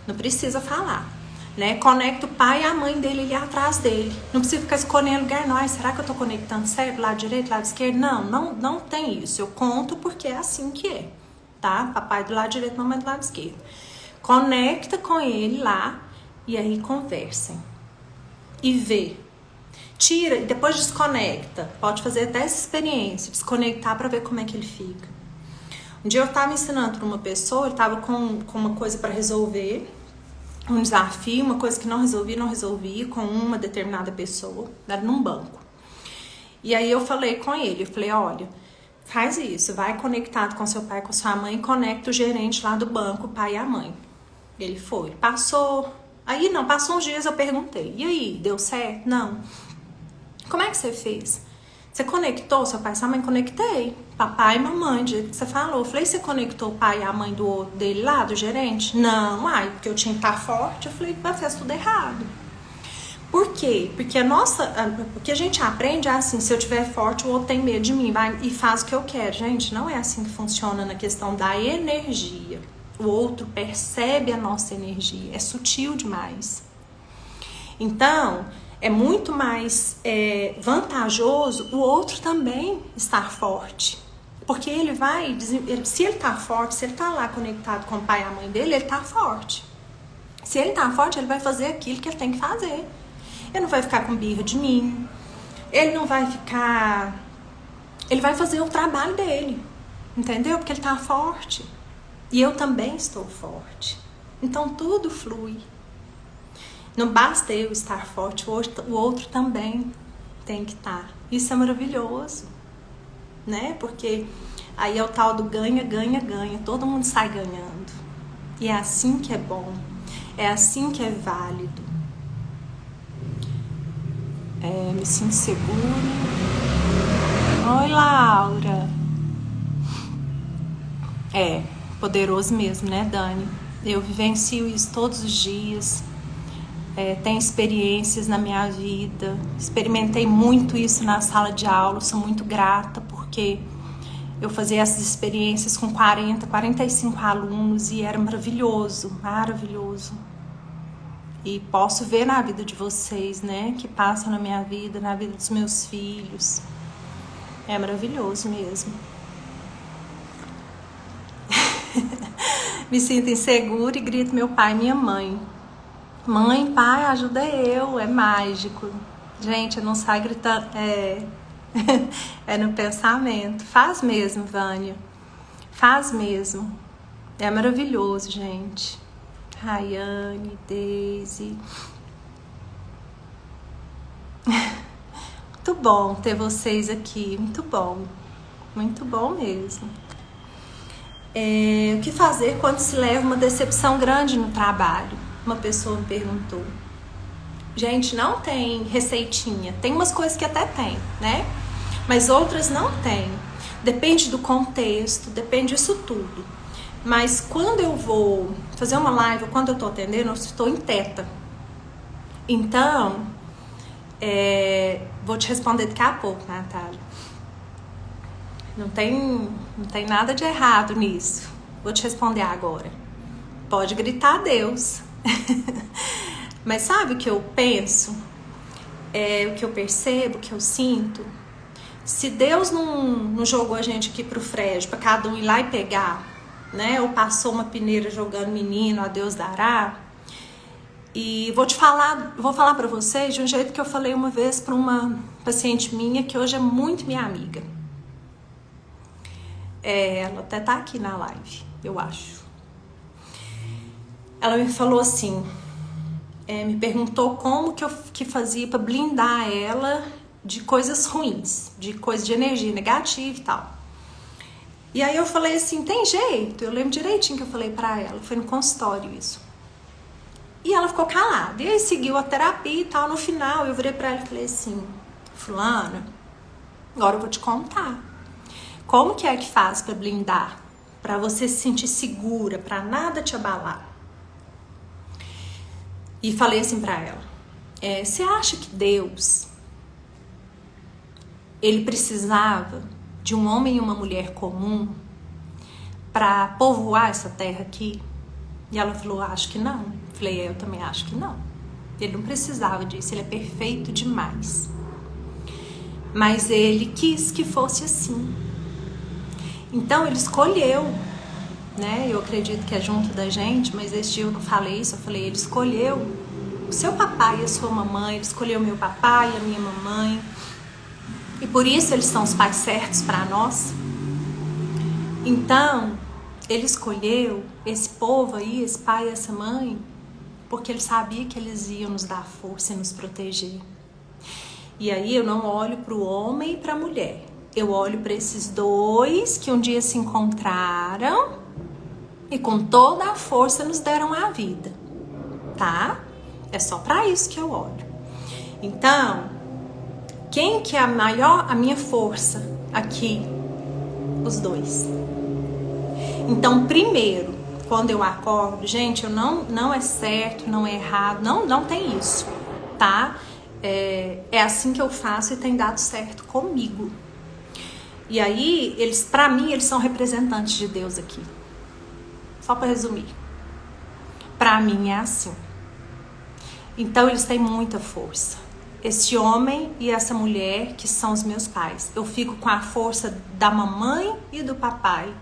não precisa falar, né? Conecta o pai e a mãe dele ali atrás dele. Não precisa ficar escolhendo lugar, não. Será que eu tô conectando certo? Lado direito, lado esquerdo? Não tem isso. Eu conto porque é assim que é. Tá? Papai do lado direito, mamãe do lado esquerdo. Conecta com ele lá e aí conversem. E vê. Tira e depois desconecta. Pode fazer até essa experiência, desconectar pra ver como é que ele fica. Um dia eu tava ensinando pra uma pessoa, ele tava com uma coisa pra resolver, um desafio, uma coisa que não resolvi com uma determinada pessoa, era num banco. E aí eu falei com ele, olha, faz isso, vai conectado com seu pai, com sua mãe, conecta o gerente lá do banco, o pai e a mãe. Ele foi, passou uns dias, eu perguntei, e aí, deu certo? Não. Como é que você fez? Você conectou seu pai e sua mãe? Conectei. Papai e mamãe, do jeito que você falou. Eu falei, você conectou o pai e a mãe dele lá, do gerente? Não, porque eu tinha que estar forte. Eu falei, mas fez tudo errado. Por quê? Porque o que a gente aprende é assim, se eu tiver forte, o outro tem medo de mim, vai e faz o que eu quero. Gente, não é assim que funciona na questão da energia. O outro percebe a nossa energia, é sutil demais. Então, é muito mais vantajoso o outro também estar forte. Porque ele vai, se ele tá forte, se ele tá lá conectado com o pai e a mãe dele, ele tá forte. Se ele tá forte, ele vai fazer aquilo que ele tem que fazer. Ele não vai ficar com birra de mim. Ele não vai ficar... Ele vai fazer o trabalho dele. Entendeu? Porque ele tá forte. E eu também estou forte. Então tudo flui. Não basta eu estar forte, o outro também tem que estar. Isso é maravilhoso, né? Porque aí é o tal do ganha, ganha, ganha. Todo mundo sai ganhando. E é assim que é bom. É assim que é válido. Me sinto segura. Oi, Laura. Poderoso mesmo, né, Dani? Eu vivencio isso todos os dias. Tenho experiências na minha vida. Experimentei muito isso na sala de aula. Sou muito grata porque eu fazia essas experiências com 45 alunos e era maravilhoso, maravilhoso. E posso ver na vida de vocês, né? Que passam na minha vida, na vida dos meus filhos. É maravilhoso mesmo. Me sinto insegura e grito meu pai e minha mãe. Mãe, pai, ajuda eu. É mágico. Gente, eu não saio gritando. É no pensamento. Faz mesmo, Vânia. Faz mesmo. É maravilhoso, gente. Rayane, Deise. Muito bom ter vocês aqui. Muito bom. Muito bom mesmo. O que fazer quando se leva uma decepção grande no trabalho? Uma pessoa me perguntou. Gente, não tem receitinha. Tem umas coisas que até tem, né? Mas outras não tem. Depende do contexto, depende disso tudo. Mas quando eu vou fazer uma live, ou quando eu tô atendendo, eu estou em teta. Então, vou te responder daqui a pouco, Natália. Não tem nada de errado nisso. Vou te responder agora. Pode gritar a Deus. Mas sabe o que eu penso? O que eu percebo, o que eu sinto? Se Deus não jogou a gente aqui pro frejo, para cada um ir lá e pegar, né? Ou passou uma peneira jogando menino, a Deus dará. E vou falar para vocês de um jeito que eu falei uma vez para uma paciente minha, que hoje é muito minha amiga. Ela até tá aqui na live, eu acho. Ela me falou assim, me perguntou como que fazia para blindar ela de coisas ruins, de coisa de energia negativa e tal. E aí eu falei assim, tem jeito? Eu lembro direitinho que eu falei pra ela, foi no consultório isso. E ela ficou calada, e aí seguiu a terapia e tal. No final eu virei pra ela e falei assim, fulana, agora eu vou te contar. Como que é que faz pra blindar? Pra você se sentir segura, pra nada te abalar. E falei assim pra ela, você acha que Deus, ele precisava de um homem e uma mulher comum pra povoar essa terra aqui? E ela falou, acho que não. Falei, eu também acho que não. Ele não precisava disso, ele é perfeito demais. Mas ele quis que fosse assim. Então ele escolheu, né? Eu acredito que é junto da gente, mas esse dia eu não falei isso. Eu falei, ele escolheu o seu papai e a sua mamãe, ele escolheu o meu papai e a minha mamãe. E por isso eles são os pais certos para nós. Então, ele escolheu esse povo aí, esse pai e essa mãe, porque ele sabia que eles iam nos dar força e nos proteger. E aí eu não olho para o homem e para a mulher. Eu olho para esses dois que um dia se encontraram e com toda a força nos deram a vida, tá? É só para isso que eu olho. Então, Quem que é a minha força aqui? Os dois. Então, primeiro, quando eu acordo, gente, eu não é certo, não é errado, não tem isso, tá? É assim que eu faço e tem dado certo comigo. E aí, pra mim, eles são representantes de Deus aqui. Só para resumir. Pra mim é assim. Então, eles têm muita força. Esse homem e essa mulher que são os meus pais. Eu fico com a força da mamãe e do papai.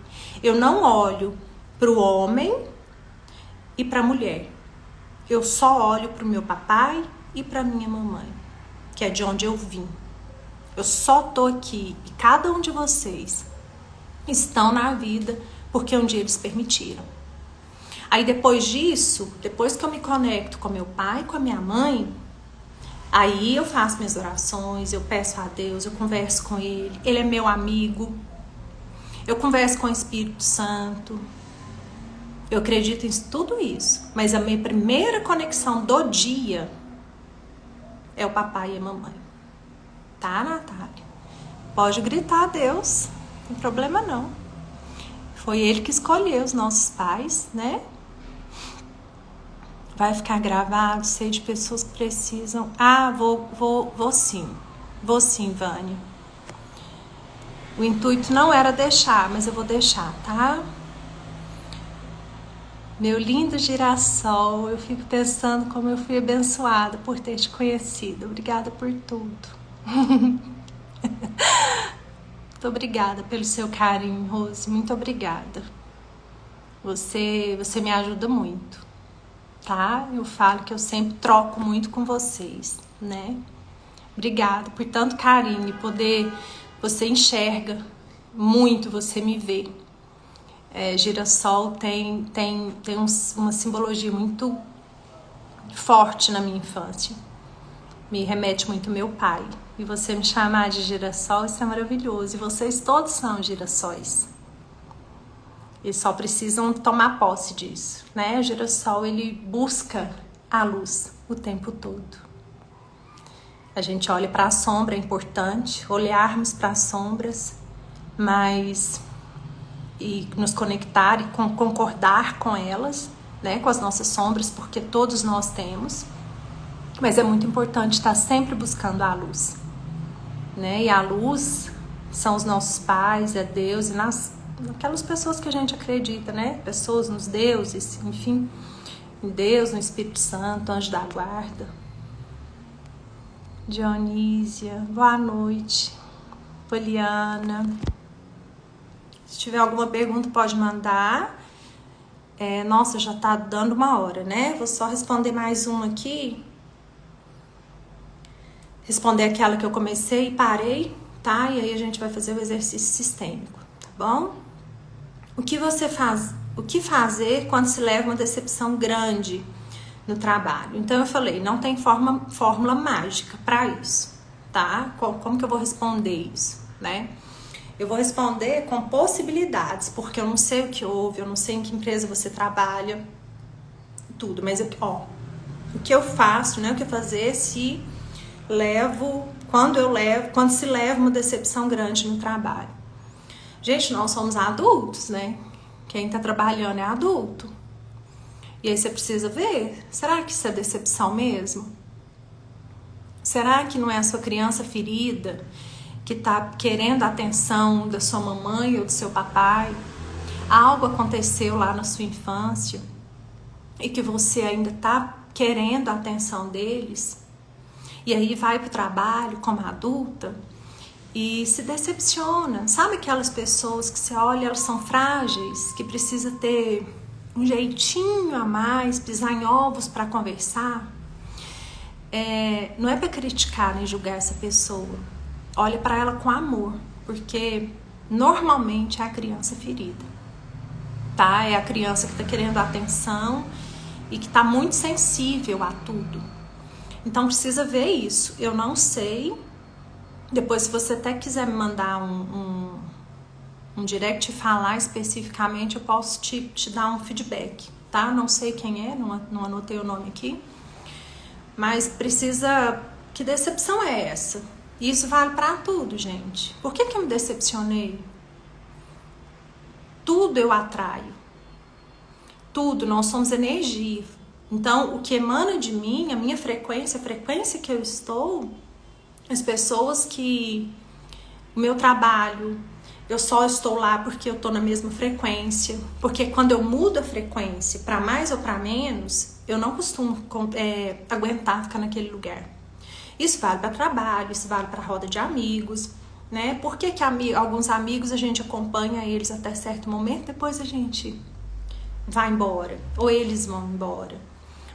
Eu não olho pro homem e pra mulher. Eu só olho pro meu papai e pra minha mamãe, que é de onde eu vim. Eu só tô aqui e cada um de vocês estão na vida porque um dia eles permitiram. Aí depois disso, depois que eu me conecto com meu pai, com a minha mãe, aí eu faço minhas orações, eu peço a Deus, eu converso com ele, ele é meu amigo, eu converso com o Espírito Santo, eu acredito em tudo isso, mas a minha primeira conexão do dia é o papai e a mamãe. Tá, Natália? Pode gritar a Deus, não tem problema não. Foi ele que escolheu os nossos pais, né? Vai ficar gravado, sei de pessoas que precisam. Ah, vou sim. Vou sim, Vânia. O intuito não era deixar, mas eu vou deixar, tá? Meu lindo girassol, eu fico pensando como eu fui abençoada por ter te conhecido. Obrigada por tudo. Muito obrigada pelo seu carinho, Rose. Muito obrigada. Você me ajuda muito, tá? Eu falo que eu sempre troco muito com vocês, né? Obrigada por tanto carinho e poder... Você enxerga muito, você me vê. Girassol tem uma simbologia muito forte na minha infância. Me remete muito ao meu pai. E você me chamar de girassol, isso é maravilhoso. E vocês todos são girassóis. E só precisam tomar posse disso, né? O girassol, ele busca a luz o tempo todo. A gente olha para a sombra, é importante olharmos para as sombras, mas e nos conectar e concordar com elas, né? Com as nossas sombras, porque todos nós temos. Mas é muito importante estar sempre buscando a luz, né? E a luz são os nossos pais, é Deus e naquelas pessoas que a gente acredita, né? Pessoas nos deuses, enfim, em Deus, no Espírito Santo, anjo da guarda. Dionísia, boa noite. Poliana. Se tiver alguma pergunta, pode mandar. Nossa, já tá dando 1 hora, né? Vou só responder mais uma aqui. Responder aquela que eu comecei e parei, tá? E aí a gente vai fazer o exercício sistêmico, tá bom? O que fazer quando se leva uma decepção grande no trabalho? Então eu falei, não tem fórmula mágica para isso, tá? Como que eu vou responder isso, né? Eu vou responder com possibilidades, porque eu não sei o que houve, eu não sei em que empresa você trabalha, tudo, mas o que eu faço, né? O que fazer quando se leva uma decepção grande no trabalho. Gente, nós somos adultos, né? Quem tá trabalhando é adulto. E aí você precisa ver, será que isso é decepção mesmo? Será que não é a sua criança ferida que tá querendo a atenção da sua mamãe ou do seu papai? Algo aconteceu lá na sua infância e que você ainda tá querendo a atenção deles? E aí vai pro trabalho como adulta e se decepciona. Sabe aquelas pessoas que você olha, elas são frágeis, que precisa ter um jeitinho a mais, pisar em ovos para conversar? Não é para criticar nem julgar essa pessoa. Olha para ela com amor, porque normalmente é a criança ferida, tá? É a criança que tá querendo atenção e que tá muito sensível a tudo. Então precisa ver isso. Eu não sei. Depois, se você até quiser me mandar um direct e falar especificamente, eu posso te dar um feedback, tá? Não sei quem é, não anotei o nome aqui. Mas precisa... Que decepção é essa? E isso vale pra tudo, gente. Por que eu me decepcionei? Tudo eu atraio. Tudo, nós somos energia. Então, o que emana de mim, a minha frequência, a frequência que eu estou, as pessoas que... O meu trabalho, eu só estou lá porque eu estou na mesma frequência. Porque quando eu mudo a frequência para mais ou para menos, eu não costumo aguentar ficar naquele lugar. Isso vale para trabalho, isso vale para roda de amigos, né? Por que alguns amigos a gente acompanha eles até certo momento, depois a gente vai embora, ou eles vão embora?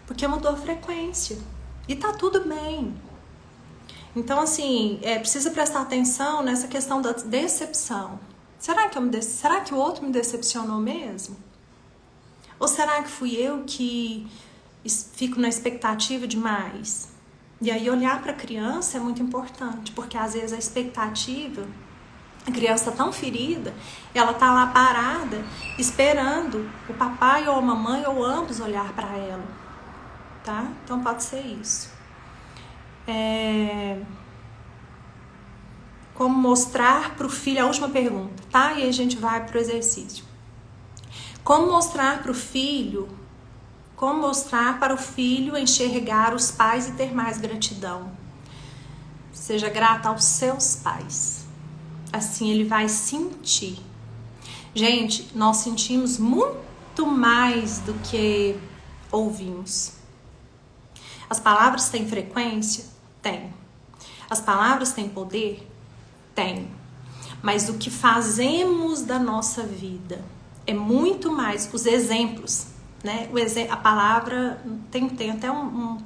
Porque mudou a frequência. E tá tudo bem. Então, assim, precisa prestar atenção nessa questão da decepção. Será que o outro me decepcionou mesmo? Ou será que fui eu que fico na expectativa demais? E aí olhar para a criança é muito importante, porque às vezes a expectativa, a criança tá tão ferida, ela tá lá parada, esperando o papai ou a mamãe ou ambos olhar para ela, tá? Então pode ser isso. Como mostrar para o filho, a última pergunta, tá? E aí a gente vai pro exercício. Como mostrar para o filho, como mostrar para o filho enxergar os pais e ter mais gratidão? Seja grata aos seus pais. Assim ele vai sentir. Gente, nós sentimos muito mais do que ouvimos. As palavras têm frequência? Tem. As palavras têm poder? Tem. Mas o que fazemos da nossa vida é muito mais os exemplos, né? A palavra tem até um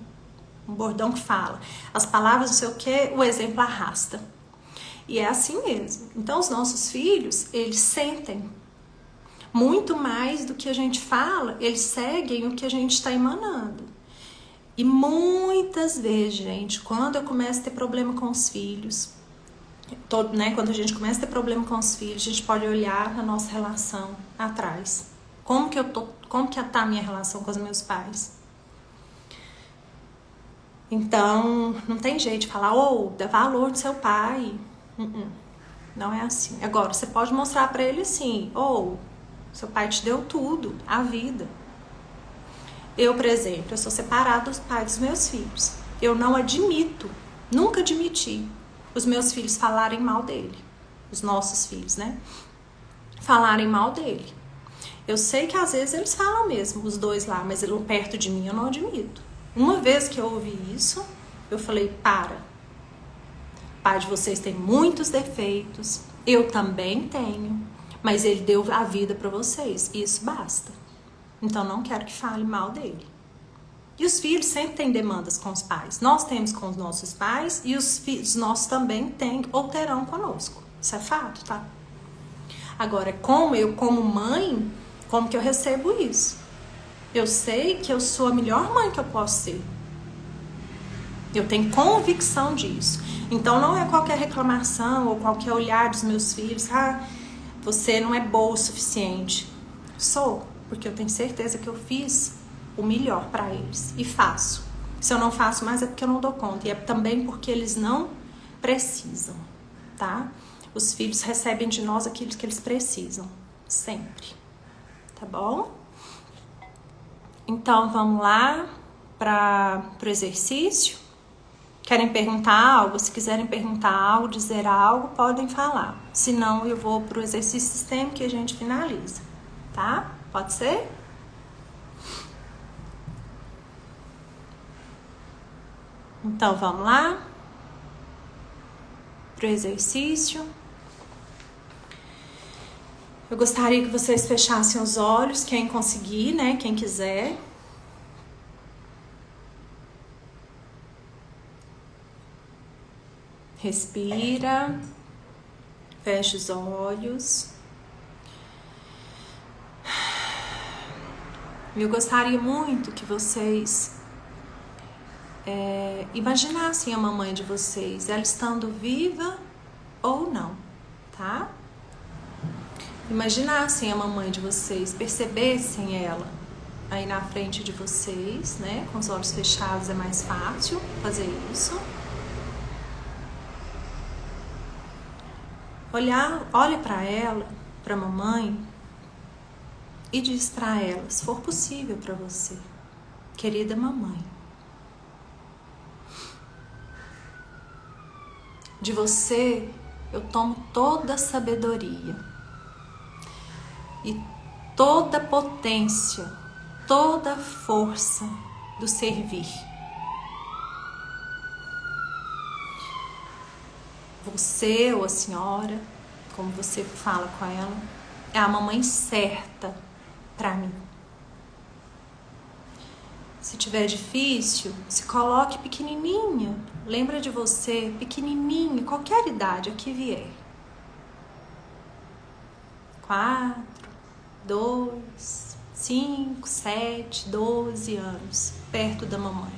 bordão que fala: as palavras não sei o que, o exemplo arrasta. E é assim mesmo. Então os nossos filhos, eles sentem muito mais do que a gente fala, eles seguem o que a gente está emanando. E muitas vezes, gente, quando eu começo a ter problema com os filhos, quando a gente começa a ter problema com os filhos, a gente pode olhar na nossa relação atrás. Como que tá a minha relação com os meus pais? Então, não tem jeito de falar, dá valor do seu pai. Não é assim. Agora, você pode mostrar pra ele assim, seu pai te deu tudo, a vida. Eu, por exemplo, eu sou separada dos pais dos meus filhos. Eu não admito, nunca admiti os meus filhos falarem mal dele. Os nossos filhos, né? Falarem mal dele. Eu sei que às vezes eles falam mesmo, os dois lá, mas ele perto de mim eu não admito. Uma vez que eu ouvi isso, eu falei, para. O pai de vocês tem muitos defeitos, eu também tenho, mas ele deu a vida para vocês, isso basta. Então não quero que fale mal dele. E os filhos sempre têm demandas com os pais. Nós temos com os nossos pais e os filhos nossos também têm ou terão conosco. Isso é fato, tá? Agora, como mãe, como que eu recebo isso? Eu sei que eu sou a melhor mãe que eu posso ser. Eu tenho convicção disso. Então não é qualquer reclamação ou qualquer olhar dos meus filhos, você não é boa o suficiente. Sou, porque eu tenho certeza que eu fiz o melhor para eles e faço. Se eu não faço mais é porque eu não dou conta, e é também porque eles não precisam, tá? Os filhos recebem de nós aquilo que eles precisam, sempre, tá bom? Então vamos lá para o exercício. Querem perguntar algo? Se quiserem perguntar algo, dizer algo, podem falar. Se não, eu vou para o exercício sistêmico e a gente finaliza, tá? Pode ser? Então, vamos lá para o exercício. Eu gostaria que vocês fechassem os olhos, quem conseguir, né? Quem quiser. Respira. Fecha os olhos. Eu gostaria muito que vocês imaginassem a mamãe de vocês, ela estando viva ou não, tá? Imaginassem a mamãe de vocês, percebessem ela aí na frente de vocês, né? Com os olhos fechados é mais fácil fazer isso. Olha para ela, para mamãe, e diz para ela, se for possível para você, querida mamãe, de você eu tomo toda a sabedoria e toda a potência, toda a força do servir. Você ou a senhora, como você fala com ela, é a mamãe certa para mim. Se tiver difícil, se coloque pequenininha. Lembra de você, pequenininha, qualquer idade, a que vier. 4, 2, 5, 7, 12 anos, perto da mamãe.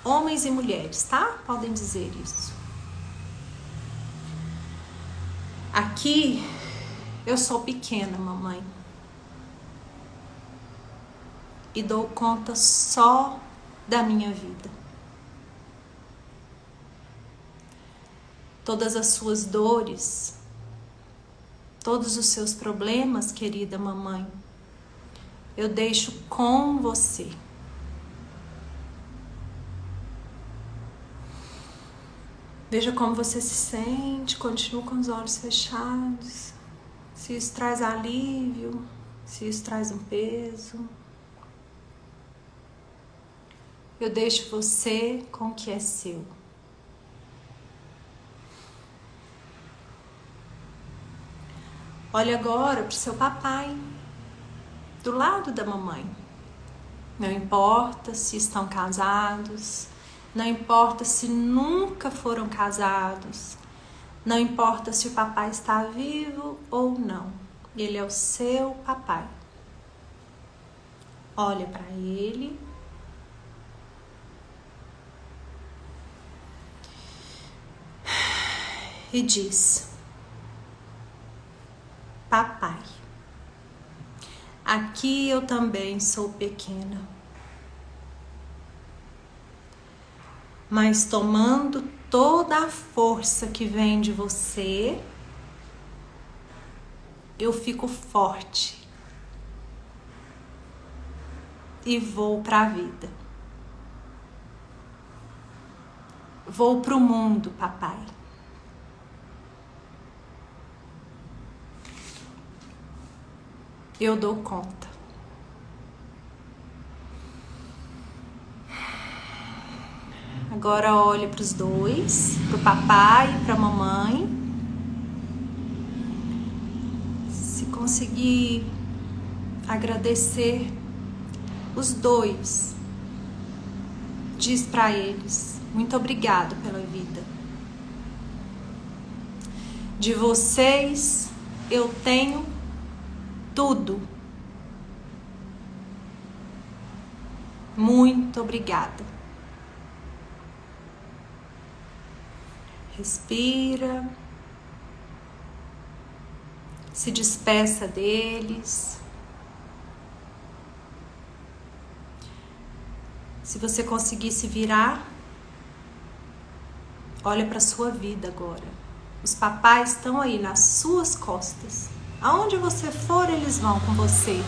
Homens e mulheres, tá? Podem dizer isso. Aqui, eu sou pequena, mamãe. E dou conta só da minha vida. Todas as suas dores, todos os seus problemas, querida mamãe, eu deixo com você. Veja como você se sente, continua com os olhos fechados. Se isso traz alívio, se isso traz um peso. Eu deixo você com o que é seu. Olha agora para o seu papai, do lado da mamãe. Não importa se estão casados, não importa se nunca foram casados, não importa se o papai está vivo ou não. Ele é o seu papai. Olha para ele. E diz: papai, aqui eu também sou pequena, mas tomando toda a força que vem de você, eu fico forte e vou para a vida. Vou para o mundo, papai. Eu dou conta. Agora olhe para os dois, para o papai e para a mamãe. Se conseguir agradecer os dois, diz para eles: muito obrigado pela vida. De vocês eu tenho tudo. Muito obrigada. Respira. Se despeça deles. Se você conseguir se virar, olha para a sua vida agora. Os papais estão aí nas suas costas. Aonde você for, eles vão com você.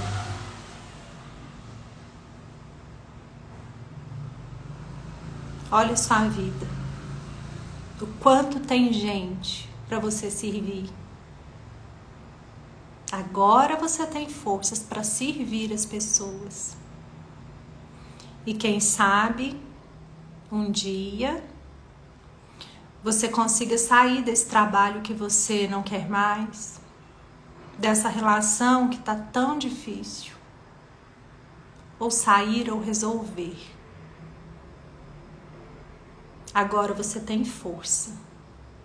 Olha a sua vida. O quanto tem gente para você servir. Agora você tem forças para servir as pessoas. E quem sabe, um dia, você consiga sair desse trabalho que você não quer mais, dessa relação que está tão difícil, ou sair ou resolver. Agora você tem força,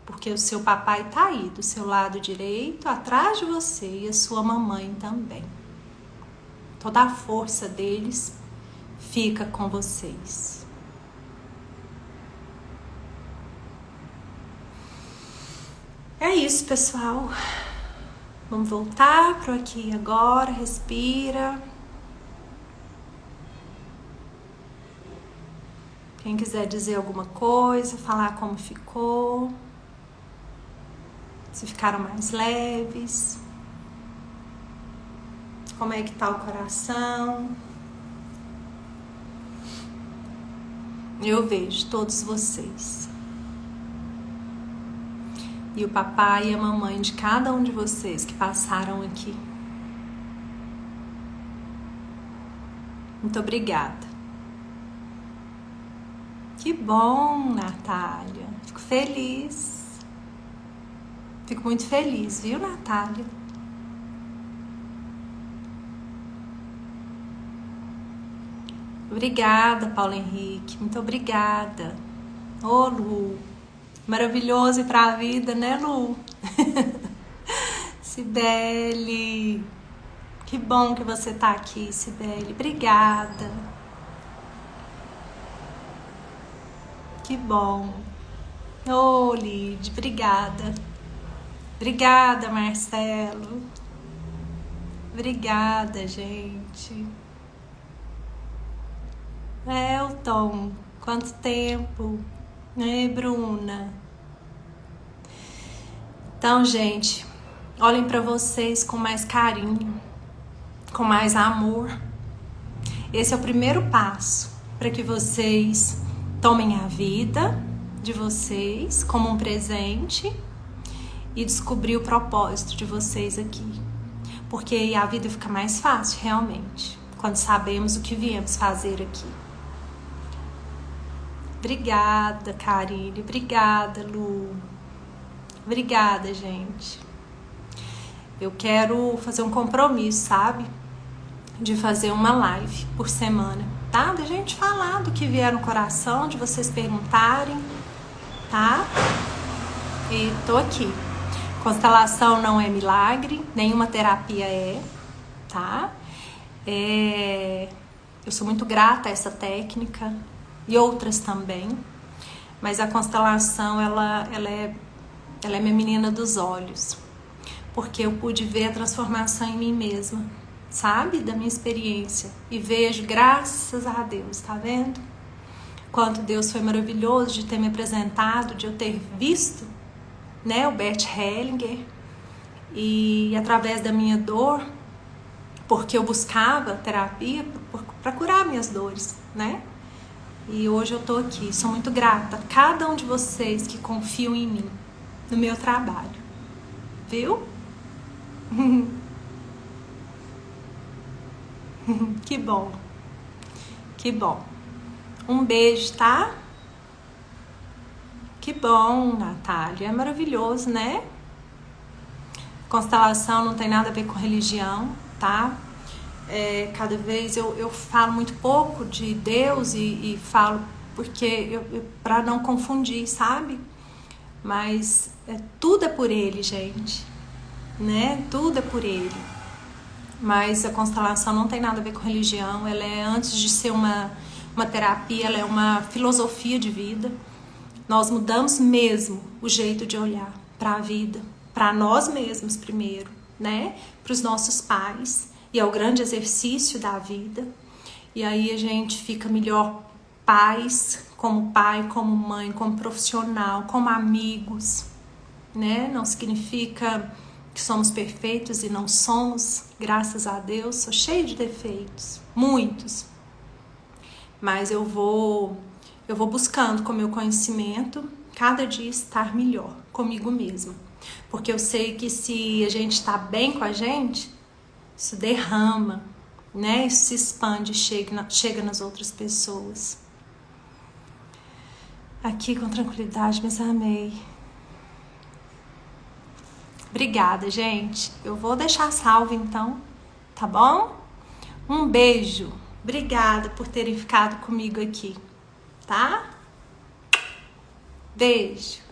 porque o seu papai está aí do seu lado direito, atrás de você, e a sua mamãe também. Toda a força deles fica com vocês. É isso, pessoal. Vamos voltar para aqui e agora. Respira. Quem quiser dizer alguma coisa, falar como ficou. Se ficaram mais leves. Como é que tá o coração? Eu vejo todos vocês. E o papai e a mamãe de cada um de vocês que passaram aqui. Muito obrigada. Que bom, Natália. Fico feliz. Fico muito feliz, viu, Natália? Obrigada, Paulo Henrique. Muito obrigada. Ô, Lu. Maravilhoso ir pra vida, né, Lu? Cibele. Que bom que você tá aqui, Cibele. Obrigada. Que bom. Ô, Lid, obrigada. Obrigada, Marcelo. Obrigada, gente. Elton, quanto tempo. Bruna. Então, gente, olhem para vocês com mais carinho, com mais amor. Esse é o primeiro passo para que vocês tomem a vida de vocês como um presente e descobrir o propósito de vocês aqui. Porque aí a vida fica mais fácil, realmente, quando sabemos o que viemos fazer aqui. Obrigada, Karine. Obrigada, Lu. Obrigada, gente. Eu quero fazer um compromisso, sabe? De fazer uma live por semana, tá? Da gente falar do que vier no coração, de vocês perguntarem, tá? E tô aqui. Constelação não é milagre, nenhuma terapia é, tá? Eu sou muito grata a essa técnica e outras também, mas a constelação ela é minha menina dos olhos, porque eu pude ver a transformação em mim mesma, sabe, da minha experiência, e vejo, graças a Deus, tá vendo? Quanto Deus foi maravilhoso de ter me apresentado, de eu ter visto, né, o Bert Hellinger, e através da minha dor, porque eu buscava terapia para curar minhas dores, né? E hoje eu tô aqui, sou muito grata a cada um de vocês que confiam em mim, no meu trabalho, viu? Que bom, que bom. Um beijo, tá? Que bom, Natália, é maravilhoso, né? Constelação não tem nada a ver com religião, tá? Cada vez eu falo muito pouco de Deus e falo porque para não confundir, sabe? Mas tudo é por Ele, gente, né? Tudo é por Ele. Mas a constelação não tem nada a ver com religião. Ela é, antes de ser uma terapia, ela é uma filosofia de vida. Nós mudamos mesmo o jeito de olhar para a vida, para nós mesmos primeiro, né? Para os nossos pais. E é o grande exercício da vida. E aí a gente fica melhor pais, como pai, como mãe, como profissional, como amigos, né? Não significa que somos perfeitos e não somos, graças a Deus. Sou cheia de defeitos, muitos. Mas eu vou buscando com o meu conhecimento cada dia estar melhor comigo mesma. Porque eu sei que se a gente está bem com a gente, isso derrama, né? Isso se expande, chega nas outras pessoas. Aqui com tranquilidade, mas amei. Obrigada, gente. Eu vou deixar salvo então, tá bom? Um beijo. Obrigada por terem ficado comigo aqui, tá? Beijo.